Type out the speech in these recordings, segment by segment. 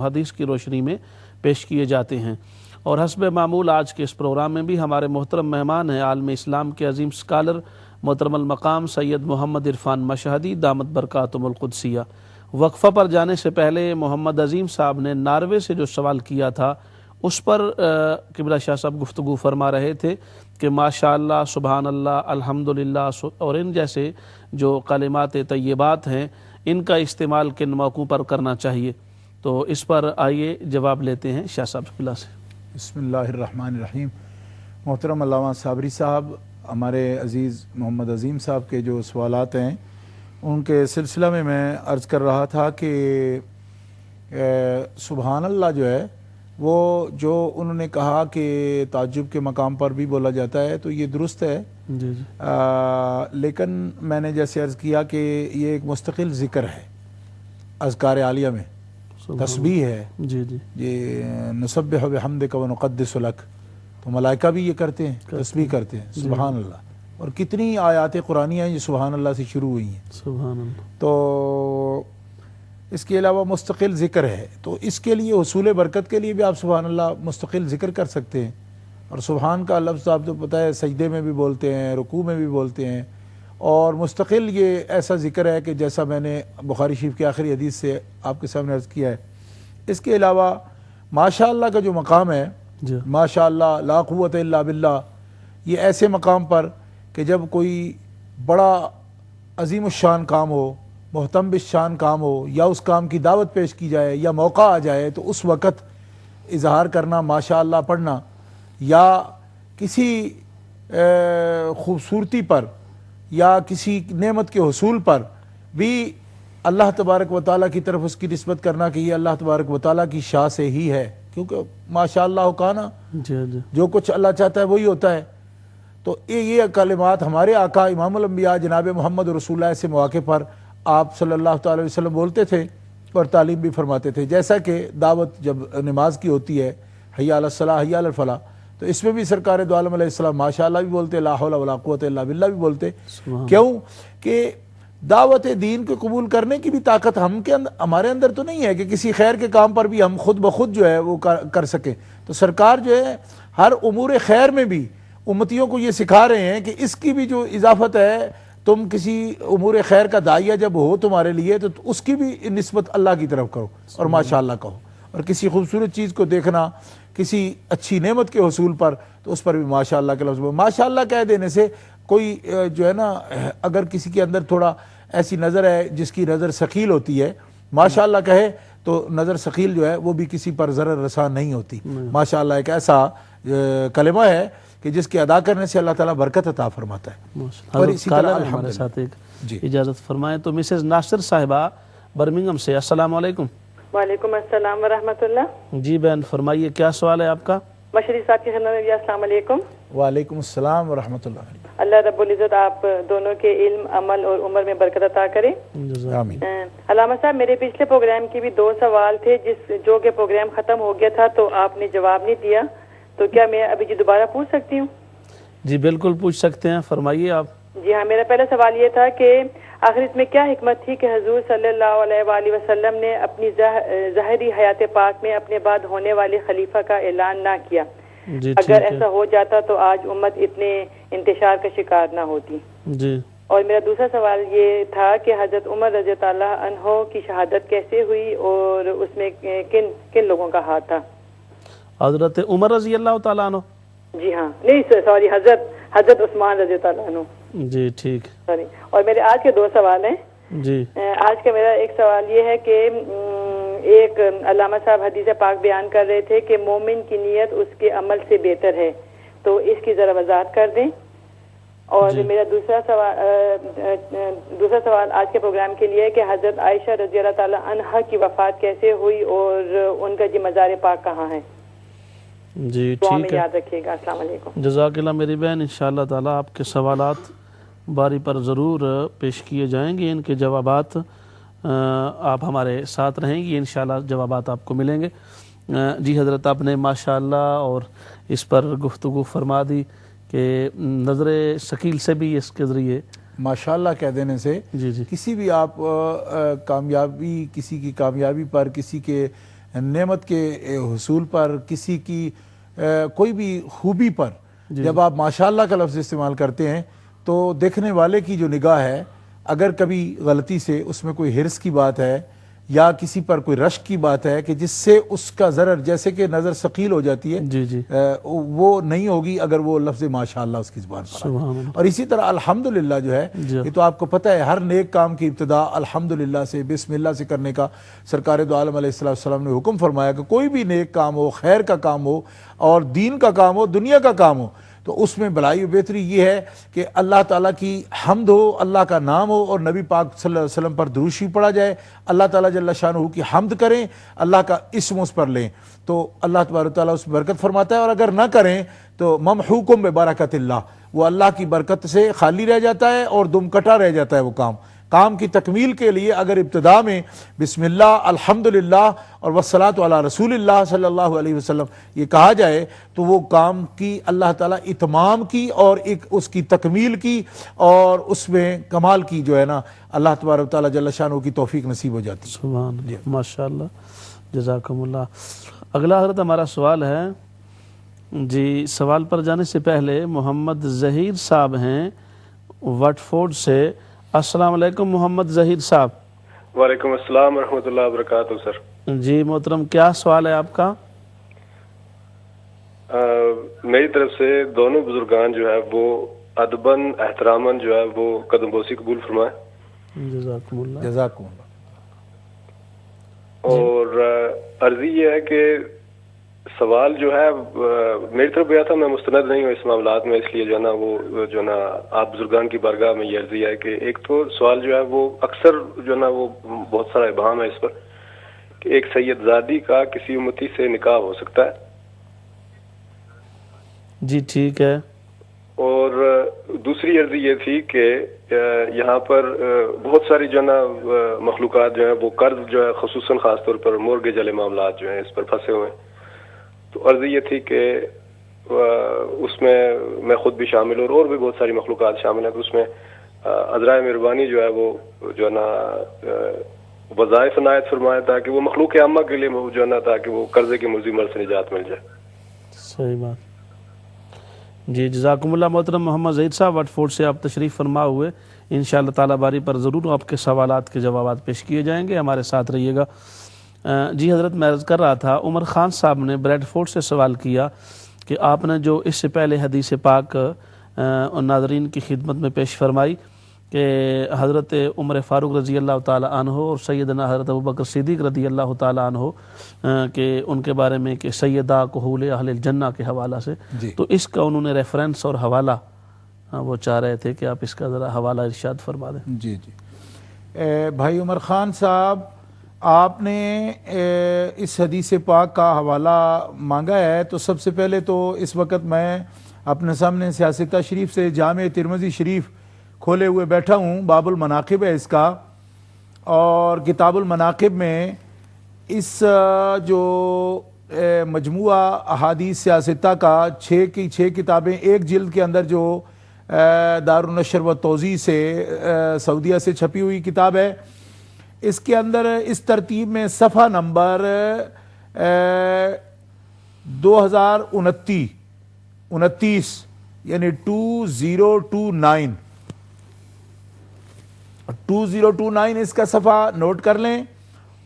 حدیث کی روشنی میں پیش کیے جاتے ہیں۔ اور حسب معمول آج کے اس پروگرام میں بھی ہمارے محترم مہمان ہیں عالم اسلام کے عظیم سکالر محترم المقام سید محمد عرفان مشہدی دامت برکاتہم القدسیہ۔ وقفہ پر جانے سے پہلے محمد عظیم صاحب نے ناروے سے جو سوال کیا تھا اس پر قبلہ شاہ صاحب گفتگو فرما رہے تھے کہ ماشاءاللہ، سبحان اللہ، الحمدللہ اور ان جیسے جو کلمات طیبات ہیں ان کا استعمال کن موقعوں پر کرنا چاہیے، تو اس پر آئیے جواب لیتے ہیں شاہ صاحب قبلہ سے۔ بسم اللہ الرحمن الرحیم۔ محترم علامہ صابری صاحب، ہمارے عزیز محمد عظیم صاحب کے جو سوالات ہیں ان کے سلسلہ میں عرض کر رہا تھا کہ سبحان اللہ جو ہے وہ جو انہوں نے کہا کہ تعجب کے مقام پر بھی بولا جاتا ہے تو یہ درست ہے، جی جی، لیکن میں نے جیسے عرض کیا کہ یہ ایک مستقل ذکر ہے اذکار عالیہ میں، تسبیح ہے، جی جی، یہ نسبح بحمدک ونقدس لک، تو ملائکہ بھی یہ کرتے ہیں، تسبیح کرتے ہیں سبحان اللہ، اور کتنی آیات قرآنی ہیں یہ سبحان اللہ سے شروع ہوئی ہیں، سبحان اللہ۔ تو اس کے علاوہ مستقل ذکر ہے، تو اس کے لیے حصول برکت کے لیے بھی آپ سبحان اللہ مستقل ذکر کر سکتے ہیں، اور سبحان کا لفظ آپ تو پتہ ہے سجدے میں بھی بولتے ہیں، رکوع میں بھی بولتے ہیں، اور مستقل یہ ایسا ذکر ہے کہ جیسا میں نے بخاری شریف کے آخری حدیث سے آپ کے سامنے عرض کیا ہے۔ اس کے علاوہ ماشاء اللہ کا جو مقام ہے، جی ماشاء اللہ لا قوت الا باللہ، یہ ایسے مقام پر کہ جب کوئی بڑا عظیم الشان کام ہو، محتم بالشان کام ہو، یا اس کام کی دعوت پیش کی جائے یا موقع آ جائے تو اس وقت اظہار کرنا ماشاء اللہ پڑھنا، یا کسی خوبصورتی پر یا کسی نعمت کے حصول پر بھی اللہ تبارک و تعالیٰ کی طرف اس کی نسبت کرنا کہ یہ اللہ تبارک و تعالیٰ کی شاء سے ہی ہے، کیونکہ ماشاء اللہ کانا، جی جی، جو کچھ اللہ چاہتا ہے وہی ہوتا ہے۔ تو یہ کلمات ہمارے آقا امام الانبیاء جناب محمد رسول اللہ سے مواقع پر آپ صلی اللہ تعالی وسلم بولتے تھے اور تعلیم بھی فرماتے تھے، جیسا کہ دعوت جب نماز کی ہوتی ہے حی علی الصلاۃ حی علی الفلاح، تو اس میں بھی سرکار دو عالم علیہ السلام ماشاء اللہ بھی بولتے، لا حول ولا قوت الا باللہ بھی بولتے۔ کیوں کہ دعوت دین کو قبول کرنے کی بھی طاقت ہمارے اندر تو نہیں ہے کہ کسی خیر کے کام پر بھی ہم خود بخود جو ہے وہ کر سکیں، تو سرکار جو ہے ہر امور خیر میں بھی امتیوں کو یہ سکھا رہے ہیں کہ اس کی بھی جو اضافت ہے، تم کسی امور خیر کا داعیہ جب ہو تمہارے لیے تو اس کی بھی نسبت اللہ کی طرف کرو اور ماشاء اللہ کہو، اور کسی خوبصورت چیز کو دیکھنا، کسی اچھی نعمت کے حصول پر، تو اس پر بھی ماشاء اللہ کے لفظ ماشاء اللہ کہہ دینے سے کوئی جو ہے نا، اگر کسی کے اندر تھوڑا ایسی نظر ہے جس کی نظر ثقیل ہوتی ہے، ماشاء اللہ کہے تو نظر ثقیل جو ہے وہ بھی کسی پر ضرر رساں نہیں ہوتی۔ ماشاء اللہ ایک ایسا کلمہ ہے کہ جس کے ادا کرنے سے اللہ تعالیٰ برکت عطا فرماتا ہے۔ اور اسی طرح ہمارے ساتھ ایک جی اجازت فرمائیں تو مسز ناصر صاحبہ برمنگم سے، السلام علیکم۔ وعلیکم السلام ورحمۃ اللہ۔ جی بہن فرمائیے کیا سوال ہے آپ کا؟ مشری صاحب کی خدمت میں السلام علیکم۔ وعلیکم السلام ورحمۃ اللہ۔ اللہ رب العزت آپ دونوں کے علم، عمل اور عمر میں برکت عطا کرے، آمین۔ علامہ صاحب میرے پچھلے پروگرام کی بھی 2 سوال تھے، جو کہ پروگرام ختم ہو گیا تھا تو آپ نے جواب نہیں دیا، تو کیا میں ابھی دوبارہ پوچھ سکتی ہوں؟ جی بالکل پوچھ سکتے ہیں، فرمائیے آپ۔ جی ہاں، میرا پہلا سوال یہ تھا کہ آخر اس میں کیا حکمت تھی کہ حضور صلی اللہ علیہ وآلہ وسلم نے اپنی ظاہری حیات پاک میں اپنے بعد ہونے والے خلیفہ کا اعلان نہ کیا؟ جی اگر ایسا ہو جاتا تو آج امت اتنے انتشار کا شکار نہ ہوتی۔ جی، اور میرا دوسرا سوال یہ تھا کہ حضرت عمر رضی اللہ عنہ کی شہادت کیسے ہوئی اور اس میں کن لوگوں کا ہاتھ تھا؟ حضرت عمر رضی اللہ تعالیٰ عنہ؟ جی ہاں، نہیں سوری، حضرت عثمان رضی اللہ عنہ۔ جی ٹھیک، سوری۔ اور میرے آج کے 2 سوال ہیں۔ جی آج کا میرا ایک سوال یہ ہے کہ ایک علامہ صاحب حدیث پاک بیان کر رہے تھے کہ مومن کی نیت اس کے عمل سے بہتر ہے، تو اس کی ذرا وضاحت کر دیں۔ اور میرا دوسرا سوال آج کے پروگرام کے لیے ہے کہ حضرت عائشہ رضی اللہ تعالی عنہا کی وفات کیسے ہوئی اور ان کا مزار پاک کہاں ہے؟ جی دعا میں ٹھیک ہے، یاد رکھیے گا۔ السلام علیکم۔ جزاک اللہ میری بہن، انشاءاللہ تعالیٰ آپ کے سوالات باری پر ضرور پیش کیے جائیں گے، ان کے جوابات آپ ہمارے ساتھ رہیں گی، انشاءاللہ جوابات آپ کو ملیں گے۔ جی حضرت آپ نے ماشاءاللہ اور اس پر گفتگو فرما دی کہ نظر ثقیل سے بھی اس کے ذریعے ماشاءاللہ کہہ دینے سے جی جی کسی بھی آپ کامیابی، کسی کی کامیابی پر، کسی کے نعمت کے حصول پر، کسی کی کوئی بھی خوبی پر جب آپ ماشاءاللہ کا لفظ استعمال کرتے ہیں تو دیکھنے والے کی جو نگاہ ہے، اگر کبھی غلطی سے اس میں کوئی حرص کی بات ہے یا کسی پر کوئی رشک کی بات ہے کہ جس سے اس کا ضرر، جیسے کہ نظر ثقیل ہو جاتی ہے، جی جی وہ نہیں ہوگی اگر وہ لفظ ماشاءاللہ اس کی زبان پر آئے۔ سبحان اللہ۔ اور اسی طرح الحمدللہ جو ہے، جی یہ تو آپ کو پتہ ہے ہر نیک کام کی ابتدا الحمدللہ سے، بسم اللہ سے کرنے کا سرکار دو عالم علیہ السلام نے حکم فرمایا کہ کوئی بھی نیک کام ہو، خیر کا کام ہو اور دین کا کام ہو، دنیا کا کام ہو، تو اس میں بھلائی و بہتری یہ ہے کہ اللہ تعالیٰ کی حمد ہو، اللہ کا نام ہو اور نبی پاک صلی اللہ علیہ وسلم پر درود شریف پڑھا جائے، اللہ تعالیٰ جل شانہ کی حمد کریں، اللہ کا اسم اس پر لیں، تو اللہ تبارک و تعالیٰ اس میں برکت فرماتا ہے۔ اور اگر نہ کریں تو ممحوکم ببرکت اللہ، وہ اللہ کی برکت سے خالی رہ جاتا ہے اور دم کٹا رہ جاتا ہے۔ وہ کام کی تکمیل کے لیے اگر ابتدا میں بسم اللہ، الحمدللہ اور والصلاۃ علی رسول اللہ صلی اللہ علیہ وسلم یہ کہا جائے تو وہ کام کی اللہ تعالیٰ اتمام کی اور ایک اس کی تکمیل کی اور اس میں کمال کی جو ہے نا اللہ تبارک و تعالیٰ جل شانہ کی توفیق نصیب ہو جاتی ہے۔ سبحان اللہ، ماشاءاللہ، جزاکم اللہ۔ اگلا حضرت ہمارا سوال ہے جی، سوال پر جانے سے پہلے محمد ظہیر صاحب ہیں وٹ فورڈ سے۔ السلام علیکم محمد ظہیر صاحب۔ وعلیکم السلام ورحمۃ اللہ وبرکاتہ سر۔ جی محترم، کیا سوال ہے آپ کا؟ میری طرف سے دونوں بزرگان جو ہے وہ ادباً احتراماً جو ہے وہ قدم بوسی قبول فرمائے۔ جزاکم اللہ۔ جزاکم اللہ۔ اور عرضی یہ ہے کہ سوال جو ہے میری طرف گیا تھا، میں مستند نہیں ہوں اس معاملات میں، اس لیے جو ہے نا وہ جو ہے نا آپ بزرگان کی بارگاہ میں یہ عرضی ہے کہ ایک تو سوال جو ہے وہ اکثر جو ہے نا وہ بہت سارا ابہام ہے اس پر کہ ایک سید زادی کا کسی امتی سے نکاح ہو سکتا ہے؟ جی ٹھیک ہے۔ اور دوسری عرضی یہ تھی کہ یہاں پر بہت ساری جو ہے نا مخلوقات جو ہیں وہ قرض جو ہے خصوصاً خاص طور پر مورگیج والے معاملات جو ہیں اس پر پھنسے ہوئے ہیں، تو عرض یہ تھی کہ اس میں خود بھی شامل ہوں اور بھی بہت ساری مخلوقات شامل ہیں، تو اس میں عذرائے مہربانی جو ہے وہ جو ہے نا وظائف عنایت فرمایا تاکہ وہ مخلوق عامہ کے لیے جو ہے نا تاکہ وہ قرضے کے ملزم سے نجات مل جائے۔ صحیح بات جی، جزاکم اللہ۔ محترم محمد ظہیر صاحب وٹ فورڈ سے آپ تشریف فرما ہوئے، انشاءاللہ تعالیٰ باری پر ضرور آپ کے سوالات کے جوابات پیش کیے جائیں گے، ہمارے ساتھ رہیے گا۔ جی حضرت، میں عرض کر رہا تھا عمر خان صاحب نے بریڈ فورڈ سے سوال کیا کہ آپ نے جو اس سے پہلے حدیث پاک ناظرین کی خدمت میں پیش فرمائی کہ حضرت عمر فاروق رضی اللہ تعالیٰ عنہ اور سیدنا حضرت ابوبکر صدیق رضی اللہ تعالیٰ عنہ کہ ان کے بارے میں کہ سیدہ کحول اہل الجنہ کے حوالہ سے، تو اس کا انہوں نے ریفرنس اور حوالہ وہ چاہ رہے تھے کہ آپ اس کا ذرا حوالہ ارشاد فرما دیں۔ جی جی بھائی عمر خان صاحب، آپ نے اس حدیث پاک کا حوالہ مانگا ہے، تو سب سے پہلے تو اس وقت میں اپنے سامنے سیاستہ شریف سے جامع ترمذی شریف کھولے ہوئے بیٹھا ہوں، باب المناقب ہے اس کا، اور کتاب المناقب میں اس جو مجموعہ احادیث سیاستہ کا 6 کی 6 کتابیں ایک جلد کے اندر جو دارالنشر و توزیع سے سعودیہ سے چھپی ہوئی کتاب ہے، اس کے اندر اس ترتیب میں صفحہ نمبر 2029 یعنی 2029 اس کا صفحہ نوٹ کر لیں،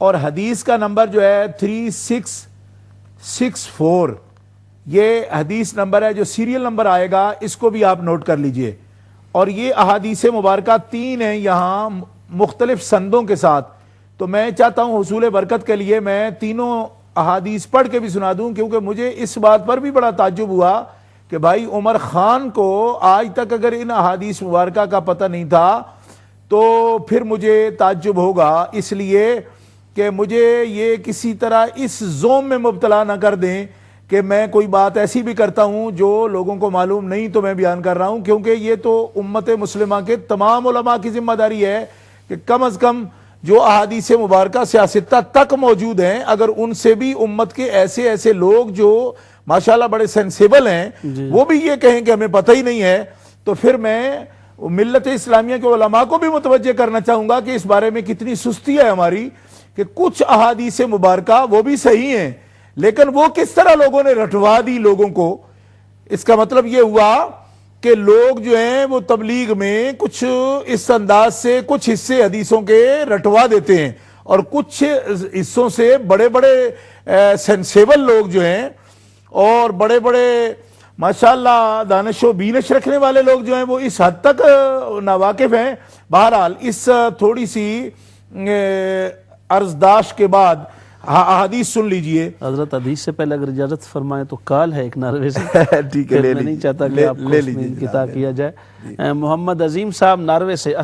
اور حدیث کا نمبر جو ہے 3664 یہ حدیث نمبر ہے، جو سیریل نمبر آئے گا اس کو بھی آپ نوٹ کر لیجئے۔ اور یہ احادیث مبارکہ 3 ہیں یہاں مختلف سندوں کے ساتھ، تو میں چاہتا ہوں حصول برکت کے لیے میں تینوں احادیث پڑھ کے بھی سنا دوں، کیونکہ مجھے اس بات پر بھی بڑا تعجب ہوا کہ بھائی عمر خان کو آج تک اگر ان احادیث مبارکہ کا پتہ نہیں تھا تو پھر مجھے تعجب ہوگا، اس لیے کہ مجھے یہ کسی طرح اس زوم میں مبتلا نہ کر دیں کہ میں کوئی بات ایسی بھی کرتا ہوں جو لوگوں کو معلوم نہیں تو میں بیان کر رہا ہوں، کیونکہ یہ تو امت مسلمہ کے تمام علماء کی ذمہ داری ہے کہ کم از کم جو احادیث مبارکہ سیاستہ تک موجود ہیں، اگر ان سے بھی امت کے ایسے لوگ جو ماشاءاللہ بڑے سینسیبل ہیں وہ بھی یہ کہیں کہ ہمیں پتہ ہی نہیں ہے، تو پھر میں ملت اسلامیہ کے علماء کو بھی متوجہ کرنا چاہوں گا کہ اس بارے میں کتنی سستی ہے ہماری، کہ کچھ احادیث مبارکہ وہ بھی صحیح ہیں لیکن وہ کس طرح لوگوں نے رٹوا دی لوگوں کو. اس کا مطلب یہ ہوا کہ لوگ جو ہیں وہ تبلیغ میں کچھ اس انداز سے کچھ حصے حدیثوں کے رٹوا دیتے ہیں اور کچھ حصوں سے بڑے بڑے سینسیبل لوگ جو ہیں اور بڑے بڑے ماشاءاللہ دانش و بینش رکھنے والے لوگ جو ہیں وہ اس حد تک ناواقف ہیں. بہرحال اس تھوڑی سی عرضداشت کے بعد حدیث سن لیجئے. حضرت حدیث سے پہلے اگر اجازت فرمائیں تو کال ہے ایک ناروے سے. ٹھیک ہے، میں نہیں چاہتا کہ آپ کو اس میں انقطاع کیا جائے. محمد عظیم صاحب ناروے سے.